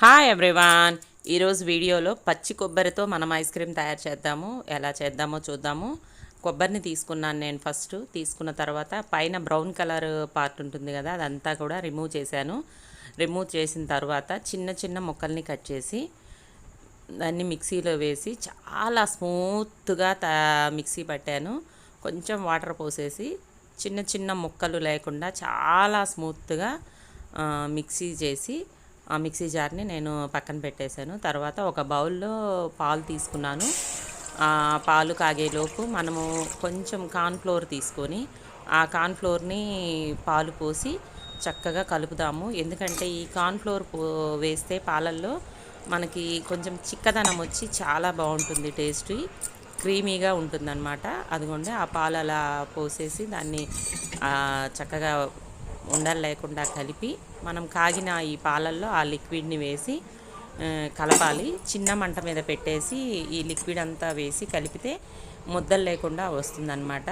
Hi everyone. ఈరోజు వీడియోలో పచ్చి కొబ్బరితో మనం ఐస్ క్రీమ్ తయారు చేద్దాము. ఎలా చేద్దామో చూద్దాము. కొబ్బరిని తీసుకున్నాను నేను. ఫస్ట్ తీసుకున్న తర్వాత పైన బ్రౌన్ కలర్ పార్ట్ ఉంటుంది కదా, అదంతా కూడా రిమూవ్ చేశాను. రిమూవ్ చేసిన తర్వాత చిన్న చిన్న ముక్కల్ని కట్ చేసి దాన్ని మిక్సీలో వేసి చాలా స్మూత్గా మిక్సీ పట్టాను. కొంచెం వాటర్ పోసేసి చిన్న చిన్న ముక్కలు లేకుండా చాలా స్మూత్గా మిక్సీ చేసి ఆ మిక్సీ జార్ని నేను పక్కన పెట్టేశాను. తర్వాత ఒక బౌల్లో పాలు తీసుకున్నాను. పాలు కాగేలోపు మనము కొంచెం కార్న్ఫ్లోర్ తీసుకొని ఆ కార్న్ఫ్లోర్ని పాలు పోసి చక్కగా కలుపుదాము. ఎందుకంటే ఈ కార్న్ఫ్లోర్ వేస్తే పాలల్లో మనకి కొంచెం చిక్కదనం వచ్చి చాలా బాగుంటుంది, టేస్టీ క్రీమీగా ఉంటుందన్నమాట. అదిగోండి ఆ పాలు అలా పోసేసి దాన్ని చక్కగా ఉండలు లేకుండా కలిపి మనం కాగిన ఈ పాలల్లో ఆ లిక్విడ్ని వేసి కలపాలి. చిన్న మంట మీద పెట్టేసి ఈ లిక్విడ్ అంతా వేసి కలిపితే ముద్దలు లేకుండా వస్తుందన్నమాట.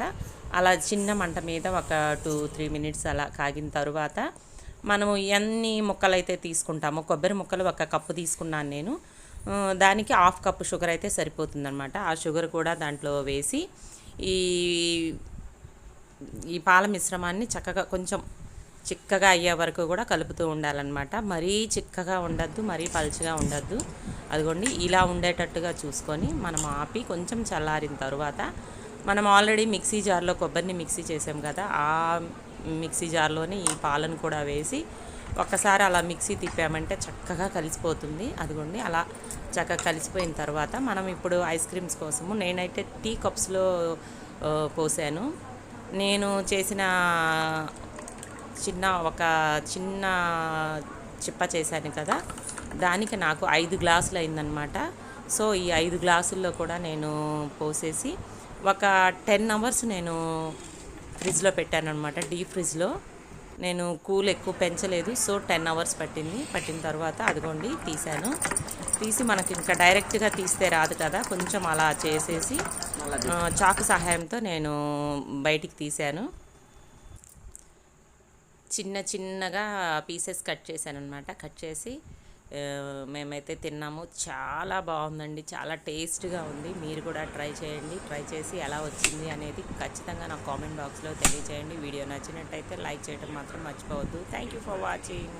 అలా చిన్న మంట మీద ఒక 2-3 మినిట్స్ అలా కాగిన తరువాత మనము ఎన్ని ముక్కలు అయితే తీసుకుంటామో, కొబ్బరి ముక్కలు 1 కప్పు తీసుకున్నాను నేను, దానికి 1/2 కప్పు షుగర్ అయితే సరిపోతుందన్నమాట. ఆ షుగర్ కూడా దాంట్లో వేసి ఈ పాల మిశ్రమాన్ని చక్కగా కొంచెం చిక్కగా అయ్యే వరకు కూడా కలుపుతూ ఉండాలన్నమాట. మరీ చిక్కగా ఉండద్దు, మరీ పలుచగా ఉండద్దు. అదిగోండి ఇలా ఉండేటట్టుగా చూసుకొని మనం ఆపి కొంచెం చల్లారిన తర్వాత మనం ఆల్రెడీ మిక్సీ జార్లో కొబ్బరిని మిక్సీ చేసాం కదా, ఆ మిక్సీ జార్లోనే ఈ పాలను కూడా వేసి ఒక్కసారి అలా మిక్సీ తిప్పామంటే చక్కగా కలిసిపోతుంది. అదిగోండి అలా చక్కగా కలిసిపోయిన తర్వాత మనం ఇప్పుడు ఐస్ క్రీమ్స్ కోసము నేనైతే టీ కప్స్లో పోసాను. నేను చేసిన ఒక చిన్న చిప్ప చేశాను కదా, దానికి నాకు 5 గ్లాసులు అయిందనమాట. సో ఈ 5 గ్లాసుల్లో కూడా నేను పోసేసి ఒక 10 అవర్స్ నేను ఫ్రిడ్జ్లో పెట్టాను అనమాట. డీప్ ఫ్రిడ్జ్లో నేను కూల్ ఎక్కువ పెంచలేదు. సో 10 అవర్స్ పట్టిన తర్వాత అదిగోండి తీసి మనకి ఇంకా డైరెక్ట్గా తీస్తే రాదు కదా, కొంచెం అలా చేసేసి చాకు సహాయంతో నేను బయటికి తీశాను. చిన్నగా పీసెస్ కట్ చేశాను అనమాట. కట్ చేసి మేమైతే తిన్నాము. చాలా బాగుందండి, చాలా టేస్ట్గా ఉంది. మీరు కూడా ట్రై చేయండి. ట్రై చేసి ఎలా వచ్చింది అనేది ఖచ్చితంగా నాకు కామెంట్ బాక్స్లో తెలియజేయండి. వీడియో నచ్చినట్టయితే లైక్ చేయడం మాత్రం మర్చిపోవద్దు. Thank you for watching.